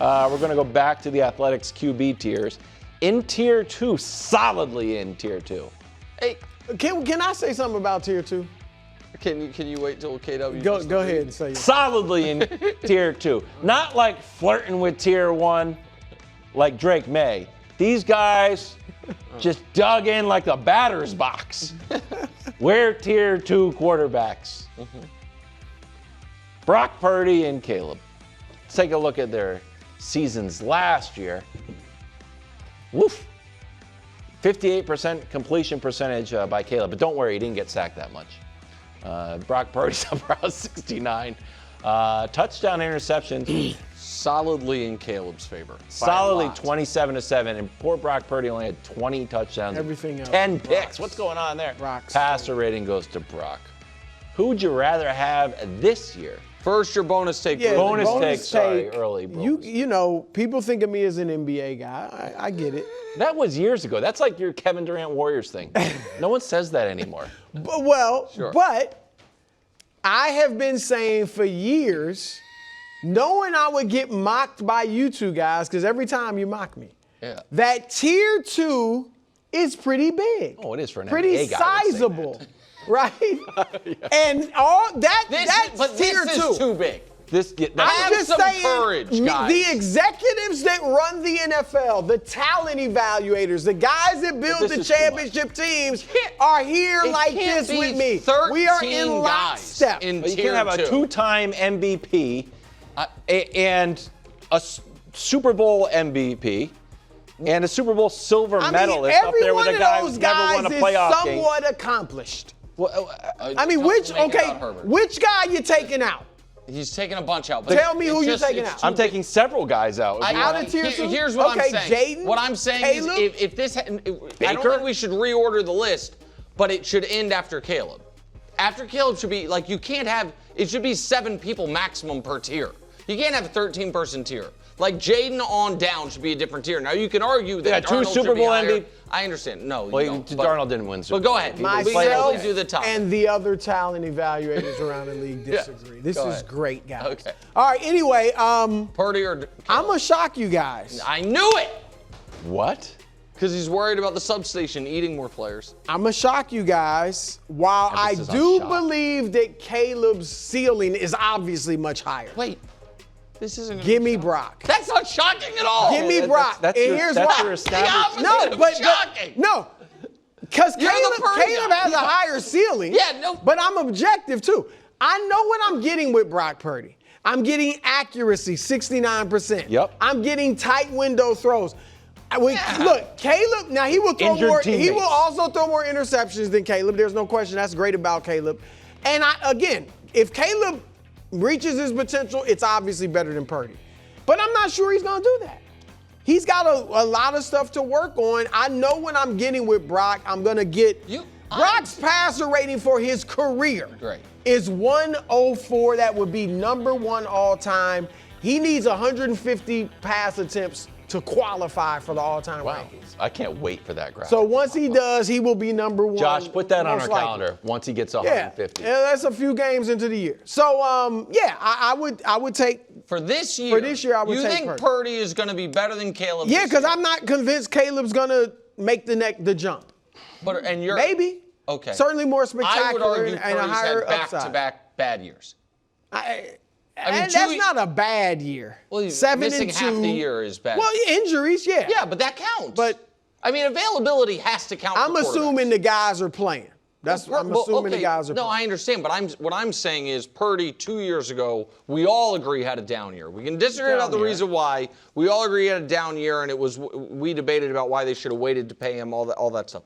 We're going to go back to the Athletics QB tiers. In Tier 2, solidly in Tier 2. Hey, Can I say something about Tier 2? can you wait till KW? Go ahead and say it. Solidly in Tier 2. Not like flirting with Tier 1 like Drake May. These guys just dug in like a batter's box. We're Tier 2 quarterbacks. Brock Purdy and Caleb. Let's take a look at their seasons last year. Woof. 58% completion percentage by Caleb. But don't worry, he didn't get sacked that much. Brock Purdy's up around 69. Touchdown interceptions. Solidly in Caleb's favor. Solidly 27-7. And poor Brock Purdy only had 20 touchdowns. Everything else. 10 picks. What's going on there? Brock's Passer rating goes to Brock. Who would you rather have this year? First, your bonus take. Yeah, bonus take, take. sorry, early bonus. You know, people think of me as an NBA guy. I get it. That was years ago. That's like your Kevin Durant Warriors thing. No one says that anymore. But I have been saying for years, knowing I would get mocked by you two guys, because every time you mock me, that Tier 2 is pretty big. Oh, it is for an pretty NBA guy. Pretty sizable, right? And all that's Tier 2. This is too big. I'm just saying, courage, guys. the executives that run the NFL, the talent evaluators, the guys that build the championship teams are here like this with me. We are in lockstep. You can have a 2-time MVP and a Super Bowl MVP and a Super Bowl silver medalist up there with a guy who's never won a playoff game. Somewhat accomplished. I mean, which guy you taking out? He's taking a bunch out. But tell me who you're taking out. I'm taking several guys out. Out of Tier 2? Here's what I'm saying. Jayden, what I'm saying Caleb? is if this, I don't think we should reorder the list, but it should end after Caleb. After Caleb should be, like, you can't have, it should be 7 people maximum per tier. You can't have a 13-person tier. Like, Jayden on down should be a different tier. Now, you can argue that Darnold 2 Super Bowl MVP. I understand. No, well, you don't. Darnold didn't win Super But Bowl. go ahead. Myself do the top. and the other talent evaluators around the league disagree. This is great, guys. Okay. All right, anyway. Purdy or Caleb? I'm going to shock you guys. I knew it! What? Because he's worried about the substation eating more players. I'm going to shock you guys. While I do believe that Caleb's ceiling is obviously much higher. Wait. This isn't. Give me Brock. That's not shocking at all. Give me Brock. That's and your, here's that's why. Your established. Shocking. No. Because Caleb has a higher ceiling. Yeah, no. But I'm objective too. I know what I'm getting with Brock Purdy. I'm getting accuracy, 69%. Yep. I'm getting tight window throws. Look, Caleb, now he will throw more. Teammates. He will also throw more interceptions than Caleb. There's no question. That's great about Caleb. And again, if Caleb reaches his potential, it's obviously better than Purdy. But I'm not sure he's going to do that. He's got a lot of stuff to work on. I know what I'm getting with Brock. I'm going to get Brock's passer rating for his career is 104. That would be number 1 all time. He needs 150 pass attempts to qualify for the all-time rankings. I can't wait for that graphic. So once he does, he will be number 1. Josh, put that on our calendar once he gets 150. Yeah, that's a few games into the year. So I would take for this year. For this year, I would take Purdy. You think Purdy is going to be better than Caleb? Yeah, because I'm not convinced Caleb's going to make the jump. And you're maybe. Okay. Certainly more spectacular I would argue and a higher had upside. back-to-back bad years. And that's not a bad year. Well, 7-2. Missing half the year is bad. Well, injuries, yeah. Yeah, but that counts. But I mean, availability has to count. I'm assuming the guys are playing. I'm assuming the guys are playing. No, I understand, but what I'm saying is Purdy 2 years ago, we all agree had a down year. We can disagree about the reason why. We all agree he had a down year, and we debated about why they should have waited to pay him, all that stuff.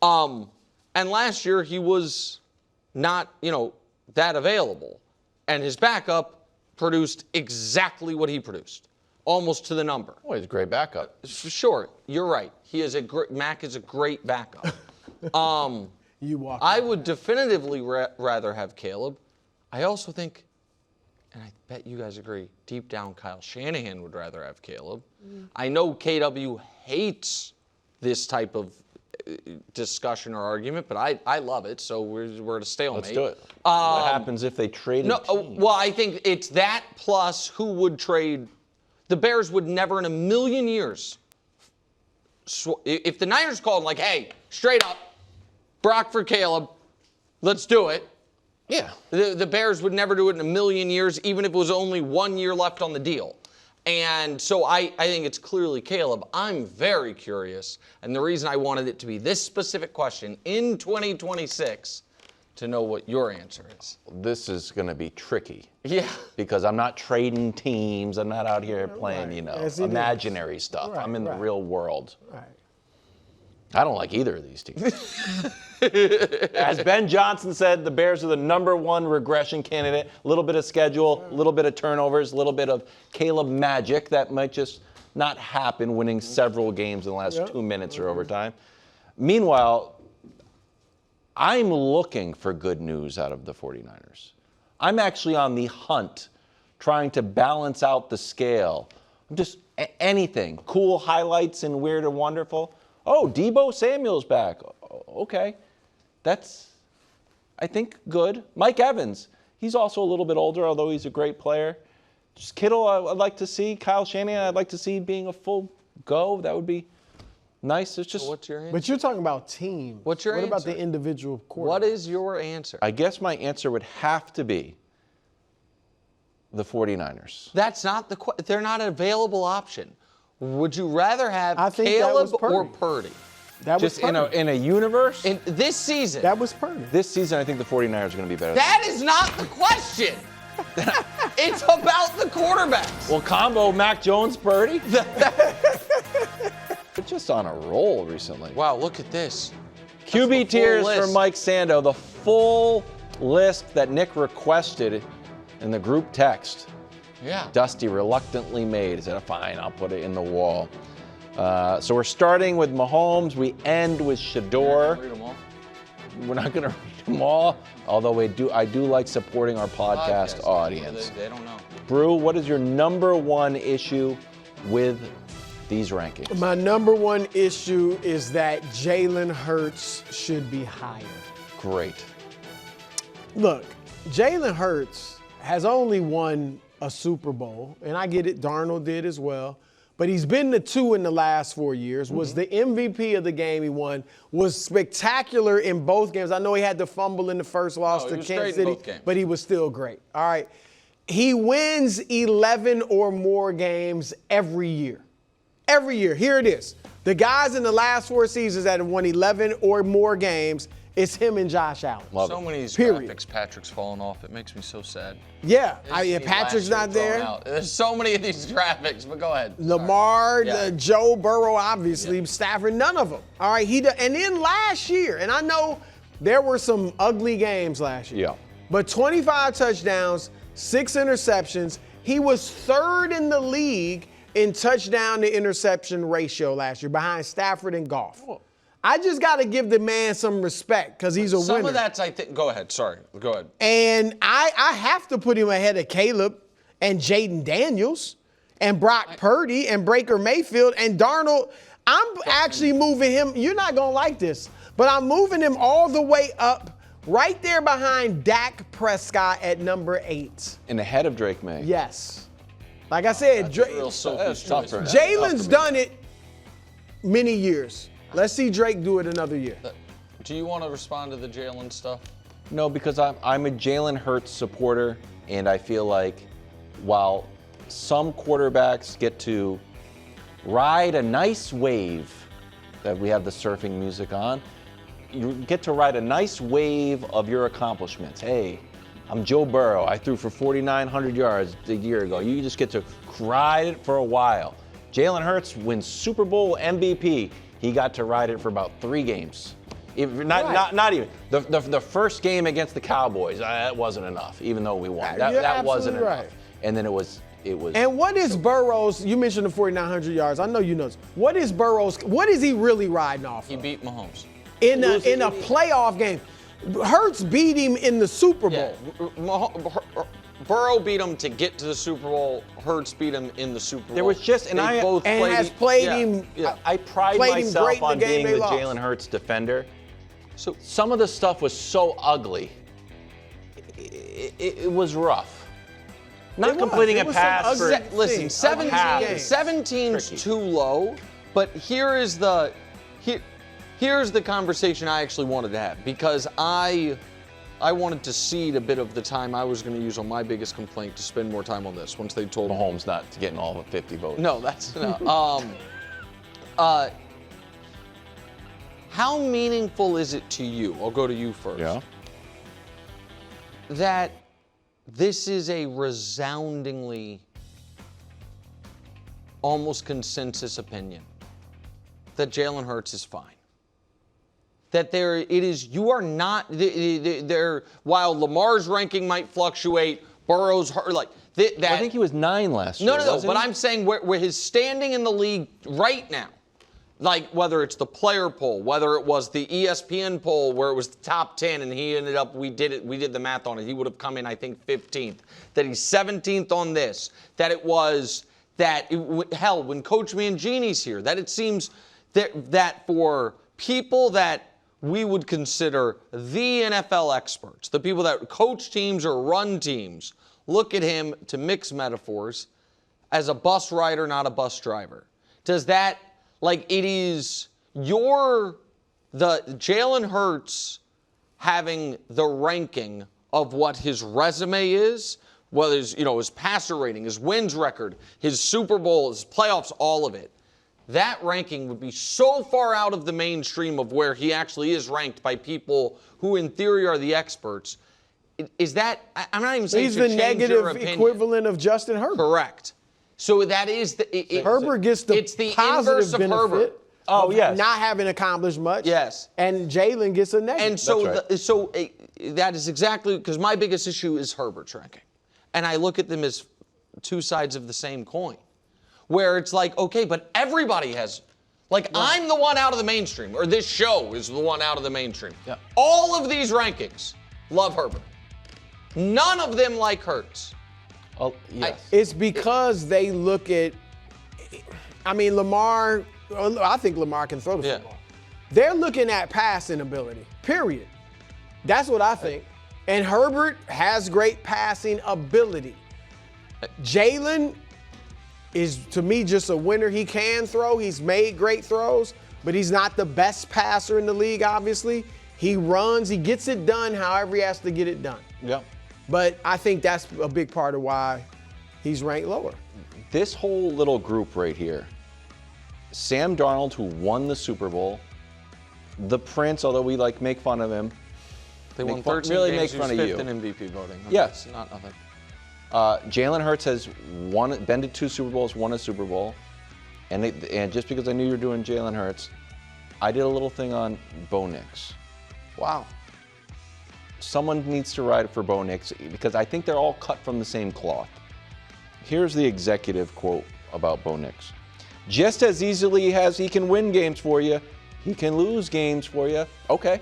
And last year he was not, that available, and his backup produced exactly what he produced, almost to the number. Oh, he's a great backup. Sure, you're right. Mac is a great backup. I would definitively rather have Caleb. I also think, and I bet you guys agree, deep down Kyle Shanahan would rather have Caleb. I know KW hates this type of discussion or argument, but I love it, so we're at a stalemate. Let's do it. What happens if they traded teams? Well, I think it's that plus who would trade. the Bears would never in a million years, if the Niners called like, hey, straight up, Brock for Caleb, let's do it. Yeah. The Bears would never do it in a million years, even if it was only 1 year left on the deal. And so I think it's clearly Caleb. I'm very curious, and the reason I wanted it to be this specific question in 2026 to know what your answer is. This is going to be tricky. Yeah. Because I'm not trading teams. I'm not out here playing, imaginary stuff. Right, I'm in the real world. Right. I don't like either of these teams. As Ben Johnson said, the Bears are the #1 regression candidate. A little bit of schedule, a little bit of turnovers, a little bit of Caleb magic that might just not happen, winning several games in the last 2 minutes or overtime. Meanwhile, I'm looking for good news out of the 49ers. I'm actually on the hunt, trying to balance out the scale. Just anything. Cool highlights and weird and wonderful. Oh, Deebo Samuel's back. Okay. That's, I think, good. Mike Evans, he's also a little bit older, although he's a great player. Just Kittle, I'd like to see. Kyle Shanahan, I'd like to see being a full go. That would be nice. It's just. What's your answer? But you're talking about team. What's your What about answer? the individual quarterback? What is your answer? I guess my answer would have to be the 49ers. That's not they're not an available option. Would you rather have I think that was Caleb or Purdy. Purdy? That was Just in Purdy. a universe? In this season. That was Purdy. This season, I think the 49ers are going to be better. That is not the question. It's about the quarterbacks. Well, combo Mac Jones, Purdy. They're just on a roll recently. Wow, look at this. QB tiers for Mike Sando, the full list that Nick requested in the group text. Yeah. Dusty reluctantly made. He said, fine, I'll put it in the wall. So we're starting with Mahomes. We end with Shador. Read them all. We're not going to read them all, although I do like supporting our podcast audience. They don't know. Brew, what is your #1 issue with these rankings? My #1 issue is that Jalen Hurts should be higher. Great. Look, Jalen Hurts has only won a Super Bowl, and I get it, Darnold did as well. But he's been to 2 in the last 4 years, was the MVP of the game he won, was spectacular in both games. I know he had to fumble in the first loss to Kansas City, but he was still great. All right. He wins 11 or more games every year. Every year. Here it is. The guys in the last 4 seasons that have won 11 or more games, it's him and Josh Allen. So many of these graphics, Patrick's falling off. It makes me so sad. Yeah, Patrick's not there. There's so many of these graphics, but go ahead. Lamar, Joe Burrow, obviously, Stafford, none of them. All right, and then last year, and I know there were some ugly games last year. Yeah. But 25 touchdowns, 6 interceptions. He was 3rd in the league in touchdown to interception ratio last year, behind Stafford and Goff. I just got to give the man some respect because he's a winner. Some of that's, I think, go ahead, sorry, go ahead. And I have to put him ahead of Caleb and Jaden Daniels and Brock Purdy and Baker Mayfield and Darnold. I'm actually moving him. You're not going to like this, but I'm moving him all the way up right there behind Dak Prescott at #8. And ahead of Drake May. Yes. Like I said, Jalen's done it many years. Let's see Drake do it another year. Do you want to respond to the Jalen stuff? No, because I'm a Jalen Hurts supporter, and I feel like while some quarterbacks get to ride a nice wave, that we have the surfing music on, you get to ride a nice wave of your accomplishments. Hey, I'm Joe Burrow. I threw for 4,900 yards a year ago. You just get to ride it for a while. Jalen Hurts wins Super Bowl MVP. He got to ride it for about 3 games. Not even. The first game against the Cowboys, that wasn't enough, even though we won. That wasn't enough. And then it was. And what is Burrow's, you mentioned the 4,900 yards. I know you know this. What is he really riding off of? He beat Mahomes. In a playoff game. Hurts beat him in the Super Bowl. Yeah. Burrow beat him to get to the Super Bowl. Hurts beat him in the Super Bowl. There was just, has played him. I pride myself on being the Jalen Hurts defender. So some of the stuff was so ugly. It was rough. Not completing a pass for. Listen, 17's Tricky. too low, but here's the conversation I actually wanted to have, because I wanted to cede a bit of the time I was going to use on my biggest complaint to spend more time on this once they told me. Mahomes not getting all the 50 votes. No, that's no. How meaningful is it to you? I'll go to you first. Yeah. That this is a resoundingly almost consensus opinion that Jalen Hurts is fine. That you are not, while Lamar's ranking might fluctuate, Burrow's, I think he was 9 last year. No, but I'm saying where his standing in the league right now, like whether it's the player poll, whether it was the ESPN poll where it was the top 10 and he ended up, we did the math on it, he would have come in, I think, 15th, that he's 17th on this, that it was, hell, when Coach Mangini's here, that it seems that for people that we would consider the NFL experts, the people that coach teams or run teams, look at him, to mix metaphors, as a bus rider, not a bus driver. Does that, it is the Jalen Hurts having the ranking of what his resume is, whether it's, his passer rating, his wins record, his Super Bowl, his playoffs, all of it. That ranking would be so far out of the mainstream of where he actually is ranked by people who in theory are the experts. Is that, I'm not even saying he's the negative equivalent of Justin Herbert. Correct. So that is Herbert gets the positive benefit Herbert. Of not having accomplished much. Yes. And Jalen gets a negative. And so that is exactly, because my biggest issue is Herbert's ranking. And I look at them as two sides of the same coin. Where it's okay, but everybody has, I'm the one out of the mainstream, or this show is the one out of the mainstream. Yeah. All of these rankings love Herbert. None of them like Hurts. Oh, yes. It's because they look at, Lamar, I think Lamar can throw the football. They're looking at passing ability, period. That's what I think. And Herbert has great passing ability. Jalen is, to me, just a winner. He can throw. He's made great throws, but he's not the best passer in the league, obviously. He runs. He gets it done however he has to get it done. Yeah. But I think that's a big part of why he's ranked lower. This whole little group right here, Sam Darnold, who won the Super Bowl, the Prince, although we make fun of him, they won 13 really games, make fun of fifth you. in MVP voting. Yes. Not nothing. Jalen Hurts has been to 2 Super Bowls, won a Super Bowl, and just because I knew you were doing Jalen Hurts, I did a little thing on Bo Nix. Wow. Someone needs to ride for Bo Nix because I think they're all cut from the same cloth. Here's the executive quote about Bo Nix. Just as easily as he can win games for you, he can lose games for you. Okay.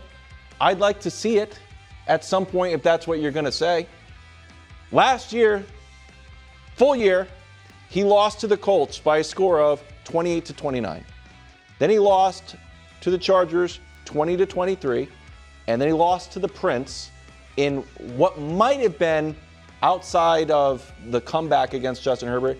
I'd like to see it at some point if that's what you're going to say. Last year, full year, he lost to the Colts by a score of 28-29. Then he lost to the Chargers 20-23. And then he lost to the Prince in what might have been, outside of the comeback against Justin Herbert,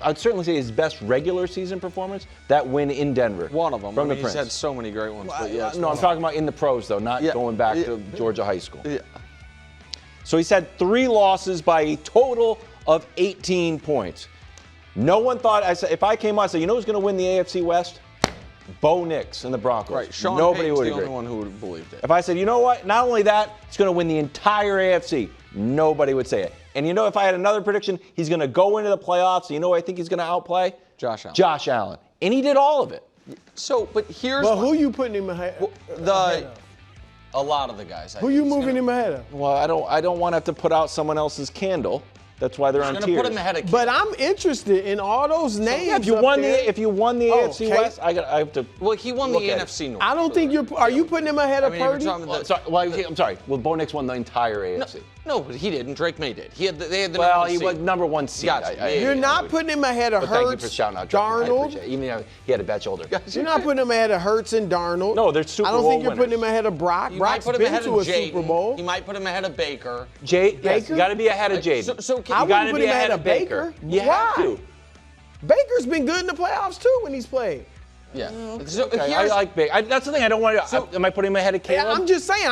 I'd certainly say his best regular season performance, that win in Denver. One of them. From the he's Prince. had so many great ones. But yes, no, I'm talking about in the pros, though, not going back to Georgia high school. Yeah. So he's had 3 losses by a total of 18 points. No one thought, if I came out and said, who's going to win the AFC West? Bo Nix and the Broncos. Right, Sean Nobody Payton's would the agree. only one who would have believed it. If I said, you know what, not only that, he's going to win the entire AFC, nobody would say it. And if I had another prediction, he's going to go into the playoffs, and who I think he's going to outplay? Josh Allen. Josh Allen. And he did all of it. So, but here's who you putting him ahead of? A lot of the guys. Who you moving him ahead of? Well, I don't want to have to put out someone else's candle. That's why they're on I'm tiers. going to put him ahead of Caleb. But I'm interested in all those names. Yeah, if you won the AFC West, I have to. Well, he won the NFC North. I don't think are you putting him ahead of Purdy? I'm sorry. Well, Bo Nix won the entire AFC. No, but he didn't. Drake May did. They had the well, number he seed. was number one seed. Gotcha. You're not putting him ahead of but Hurts, thank you for shouting out Darnold. I appreciate it. Even though he had a bad shoulder. You're not putting him ahead of Hurts and Darnold. No, they're Super Bowl I don't think you're winners. putting him ahead of Brock. You Brock's might put him been ahead to of a Super Jayden. Bowl. He might put him ahead of Baker. Yes, you got to be ahead of Jaden. So I you got wouldn't to put be him ahead of Baker. You have to. Baker's been good in the playoffs too when he's played. Yeah. So Okay, I like Baker. That's the thing. I don't want to. Am I putting him ahead of Yeah, Caleb? I'm just saying.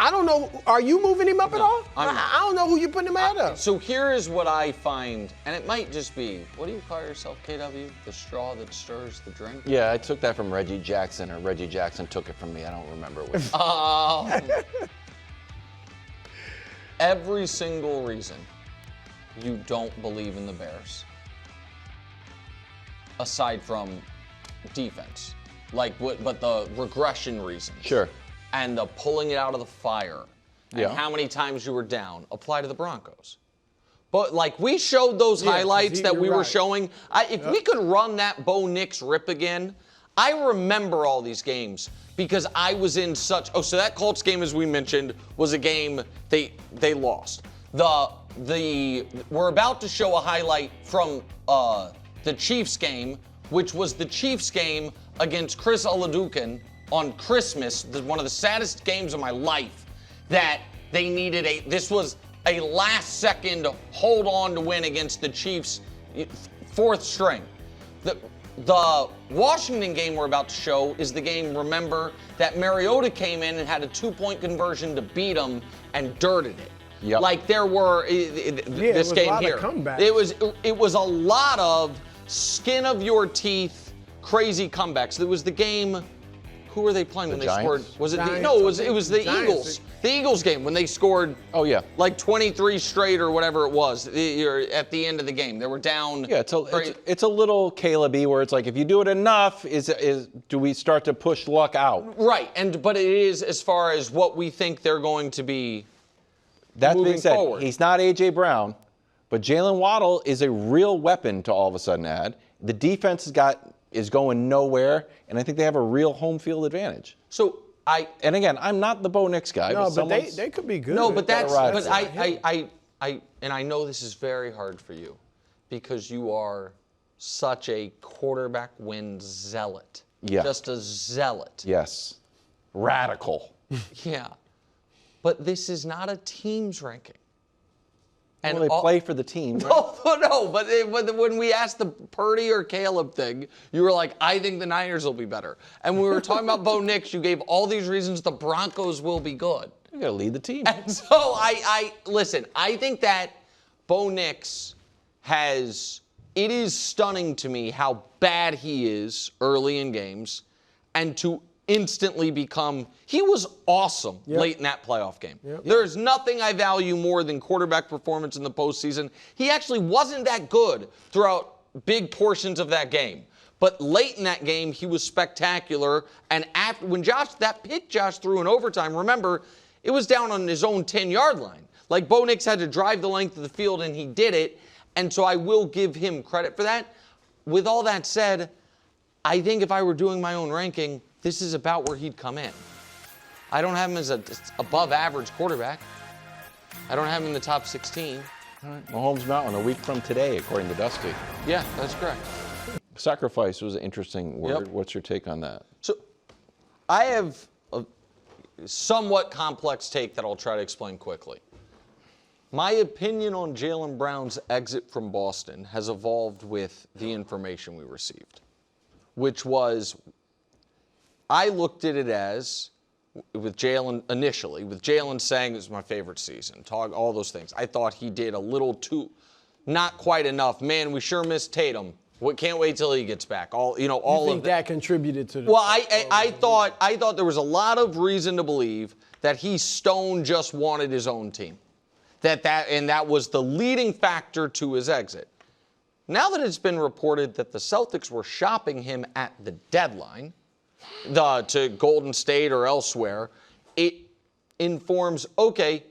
I don't know. Are you moving him up at all? I don't know who you're putting him ahead of. So here is what I find, and it might just be, what do you call yourself, KW? The straw that stirs the drink? Yeah, I took that from Reggie Jackson, or Reggie Jackson took it from me. I don't remember which. Every single reason you don't believe in the Bears, aside from defense, but the regression reasons. Sure. And the pulling it out of the fire, and Yeah. how many times you were down, apply to the Broncos. But we showed those highlights that we were showing. If we could run that Bo Nix rip again, I remember all these games because I was in such. Oh, so that Colts game, as we mentioned, was a game they lost. We're about to show a highlight from the Chiefs game, which was the Chiefs game against Chris Oladukin on Christmas, one of the saddest games of my life, that they needed this was a last second hold on to win against the Chiefs, fourth string. The Washington game we're about to show is the game, remember, that Mariota came in and had a 2-point conversion to beat them and dirted it. Yep. There were this game here. It was a lot of skin of your teeth, crazy comebacks. There was the game. Who were they playing when they scored? Was it Giants. it was the Giants. Eagles. The Eagles game when they scored. Oh yeah. 23 straight or whatever it was. At the end of the game, they were down. Yeah, it's a little Caleb-y where it's like if you do it enough, do we start to push luck out? Right, but it is as far as what we think they're going to be. That being said, forward. he's not A.J. Brown, but Jalen Waddle is a real weapon to all of a sudden add. The defense is going nowhere, and I think they have a real home field advantage. And again, I'm not the Bo Nix guy. No, but they could be good. No, but I know this is very hard for you because you are such a quarterback win zealot. Yeah. Just a zealot. Yes. Radical. Yeah. But this is not a team's ranking. And they play for the team. Right? No, but when we asked the Purdy or Caleb thing, you were like, I think the Niners will be better. And when we were talking about Bo Nix, you gave all these reasons the Broncos will be good. You gotta lead the team. And so listen, I think that Bo Nix it is stunning to me how bad he is early in games and to instantly he was awesome late in that playoff game. Yep. There's nothing I value more than quarterback performance in the postseason. He actually wasn't that good throughout big portions of that game. But late in that game, he was spectacular. And when that pick Josh threw in overtime, remember, it was down on his own 10-yard line. Bo Nix had to drive the length of the field, and he did it. And so I will give him credit for that. With all that said, I think if I were doing my own ranking, this is about where he'd come in. I don't have him as an above-average quarterback. I don't have him in the top 16. All right. Mahomes Mountain, a week from today, according to Dusty. Yeah, that's correct. Sacrifice was an interesting word. Yep. What's your take on that? So I have a somewhat complex take that I'll try to explain quickly. My opinion on Jaylen Brown's exit from Boston has evolved with the information we received, which was I looked at it as, with Jaylen initially, with Jaylen saying this is my favorite season, all those things. I thought he did a little too, not quite enough. Man, we sure missed Tatum. We can't wait till he gets back. All of that contributed to the. Well, I thought there was a lot of reason to believe that Stone just wanted his own team, that was the leading factor to his exit. Now that it's been reported that the Celtics were shopping him at the deadline, to Golden State or elsewhere, it informs, okay,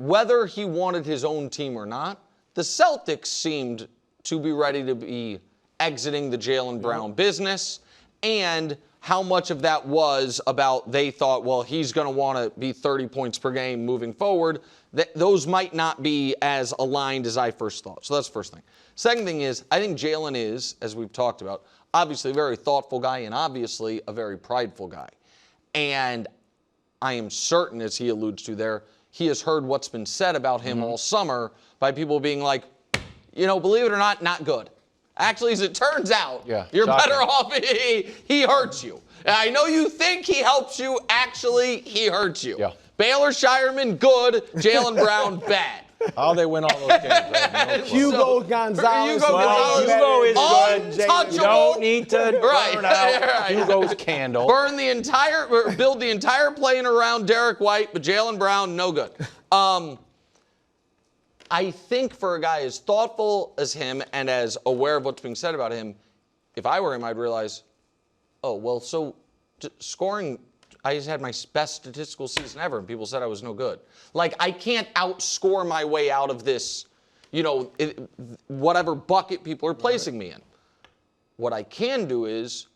whether he wanted his own team or not, the Celtics seemed to be ready to be exiting the Jaylen Brown business, and how much of that was about they thought, well, he's going to want to be 30 points per game moving forward. Those might not be as aligned as I first thought. So that's the first thing. Second thing is, I think Jaylen is, as we've talked about, obviously a very thoughtful guy and obviously a very prideful guy. And I am certain, as he alludes to there, he has heard what's been said about him all summer by people being like, believe it or not good. Actually, as it turns out, you're better off. He hurts you. And I know you think he helps you. Actually, he hurts you. Yeah. Baylor Shireman, good. Jaylen Brown, bad. Oh, they win all those games. Right? Hugo Gonzalez. Hugo is good. Untouchable. You don't need to burn out Hugo's candle. Build the entire plane around Derek White, but Jaylen Brown, no good. I think for a guy as thoughtful as him and as aware of what's being said about him, if I were him, I'd realize, so scoring, I just had my best statistical season ever, and people said I was no good. Like, I can't outscore my way out of this, whatever bucket people are placing me in. What I can do is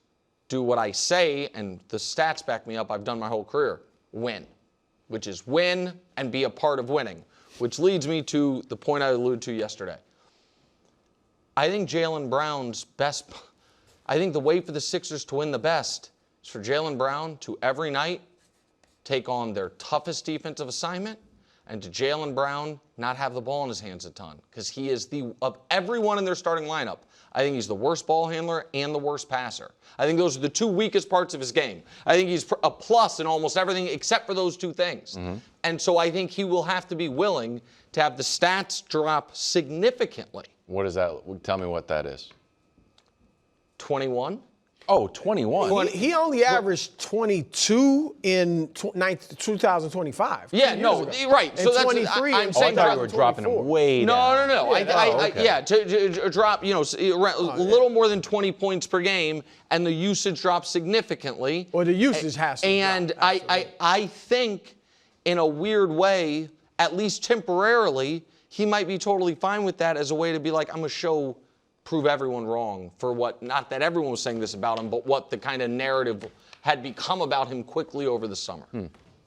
do what I say, and the stats back me up, I've done my whole career, win, which is win and be a part of winning. Which leads me to the point I alluded to yesterday. I think Jaylen Brown's I think the way for the Sixers to win the best is for Jaylen Brown to every night take on their toughest defensive assignment, and to Jaylen Brown not have the ball in his hands a ton. Because he is of everyone in their starting lineup, I think he's the worst ball handler and the worst passer. I think those are the two weakest parts of his game. I think he's a plus in almost everything except for those two things. Mm-hmm. And so I think he will have to be willing to have the stats drop significantly. What is that? Tell me what that is. 21. Oh, 21. He only averaged 22 in 2025. Yeah, right. And so 23 I'm saying I thought you were dropping him way down. No. To drop, a little more than 20 points per game, and the usage drops significantly. Or the usage has to. And I think, in a weird way, at least temporarily, he might be totally fine with that as a way to be like, I'm going to prove everyone wrong for what, not that everyone was saying this about him, but what the kind of narrative had become about him quickly over the summer.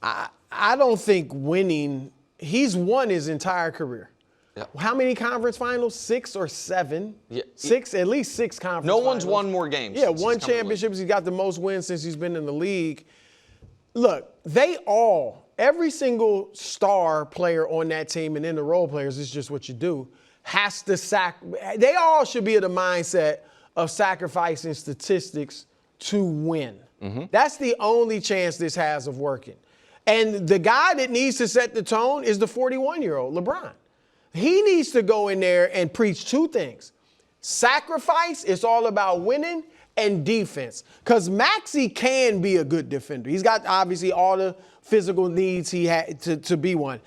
I don't think winning, he's won his entire career. Yeah. How many conference finals? 6 or 7? Yeah. 6, at least 6 conference finals. No one's won more games. Yeah, won championships. He's got the most wins since he's been in the league. Look, every single star player on that team and in the role players, is just what you do, has to they all should be in the mindset of sacrificing statistics to win. Mm-hmm. That's the only chance this has of working. And the guy that needs to set the tone is the 41-year-old, LeBron. He needs to go in there and preach 2 things. Sacrifice, it's all about winning, and defense. Because Maxey can be a good defender. He's got, obviously, all the physical needs he had to be one.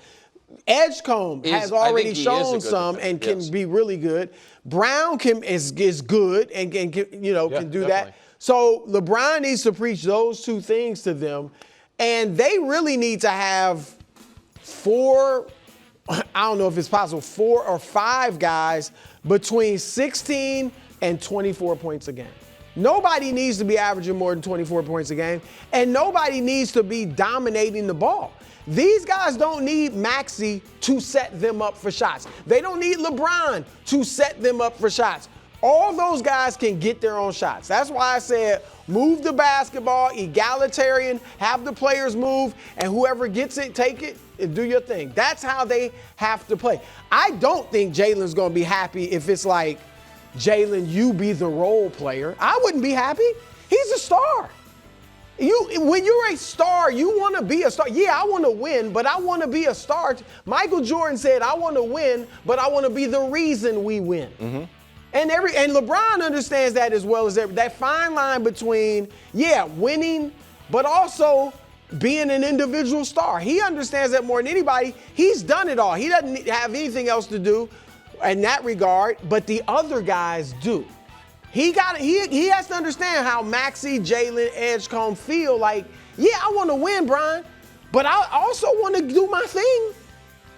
Edgecombe has already shown some and can be really good. Brown is good and can do definitely. That. So LeBron needs to preach those 2 things to them, and they really need to have 4. I don't know if it's possible, 4 or 5 guys between 16 and 24 points a game. Nobody needs to be averaging more than 24 points a game, and nobody needs to be dominating the ball. These guys don't need Maxey to set them up for shots. They don't need LeBron to set them up for shots. All those guys can get their own shots. That's why I said move the basketball, egalitarian, have the players move, and whoever gets it, take it, and do your thing. That's how they have to play. I don't think Jaylen's going to be happy if it's like, Jaylen, you be the role player. I wouldn't be happy. He's a star. When you're a star, you want to be a star. Yeah, I want to win, but I want to be a star. Michael Jordan said, I want to win, but I want to be the reason we win. Mm-hmm. And LeBron understands that as well as that fine line between, winning, but also being an individual star. He understands that more than anybody. He's done it all. He doesn't have anything else to do in that regard, but the other guys do. He has to understand how Maxey, Jaylen, Edgecombe feel like, I want to win, Brian, but I also want to do my thing.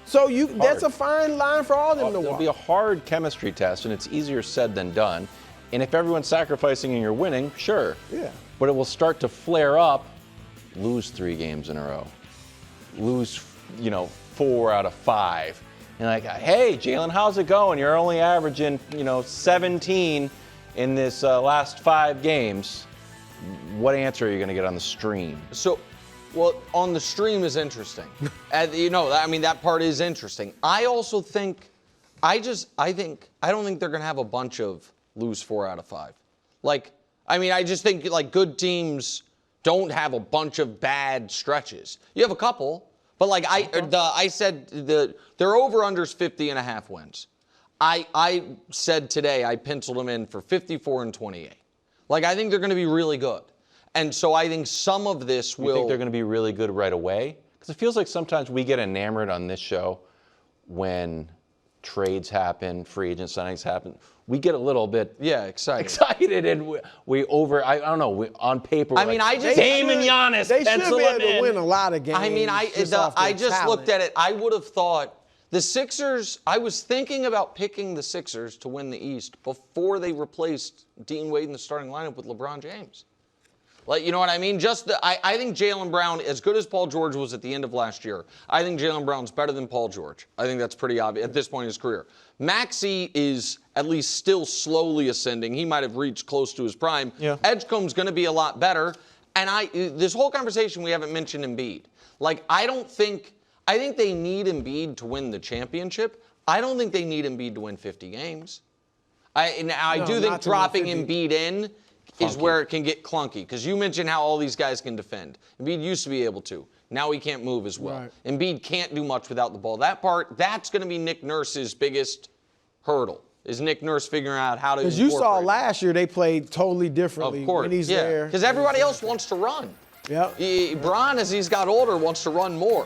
So that's a fine line for all of them to It'll walk. be a hard chemistry test, and it's easier said than done. And if everyone's sacrificing and you're winning, sure. Yeah. But it will start to flare up. Lose 3 games in a row. Lose, 4 out of 5. And like, hey, Jaylen, how's it going? You're only averaging, 17 in this last 5 games. What answer are you going to get on the stream? So, well, on the stream is interesting. That part is interesting. I also think, I don't think they're going to have a bunch of lose 4 out of 5. I just think good teams don't have a bunch of bad stretches. You have a couple, but I said their over-under's 50.5 wins. I said today I penciled them in for 54 and 28. I think they're going to be really good. And so I think some of this will. You think they're going to be really good right away? Because it feels like sometimes we get enamored on this show when trades happen, free agent signings happen. We get a little bit excited and we on paper. Dame and Giannis. They should pencil be able them in. to win a lot of games. I just looked at it. I would have thought the Sixers. I was thinking about picking the Sixers to win the East before they replaced Dean Wade in the starting lineup with LeBron James. You know what I mean? I think Jaylen Brown, as good as Paul George was at the end of last year, I think Jaylen Brown's better than Paul George. I think that's pretty obvious at this point in his career. Maxey is at least still slowly ascending. He might have reached close to his prime. Yeah. Edgecombe's going to be a lot better. And this whole conversation, we haven't mentioned Embiid. I think they need Embiid to win the championship. I don't think they need Embiid to win 50 games. I do think dropping Embiid in is where it can get clunky, because you mentioned how all these guys can defend. Embiid used to be able to. Now he can't move as well. Right. Embiid can't do much without the ball. That's going to be Nick Nurse's biggest hurdle, is Nick Nurse figuring out how to Because you saw incorporate last year they played totally differently Of course, when he's there. Because everybody else wants to run. Yep. Bron, as he's got older, wants to run more.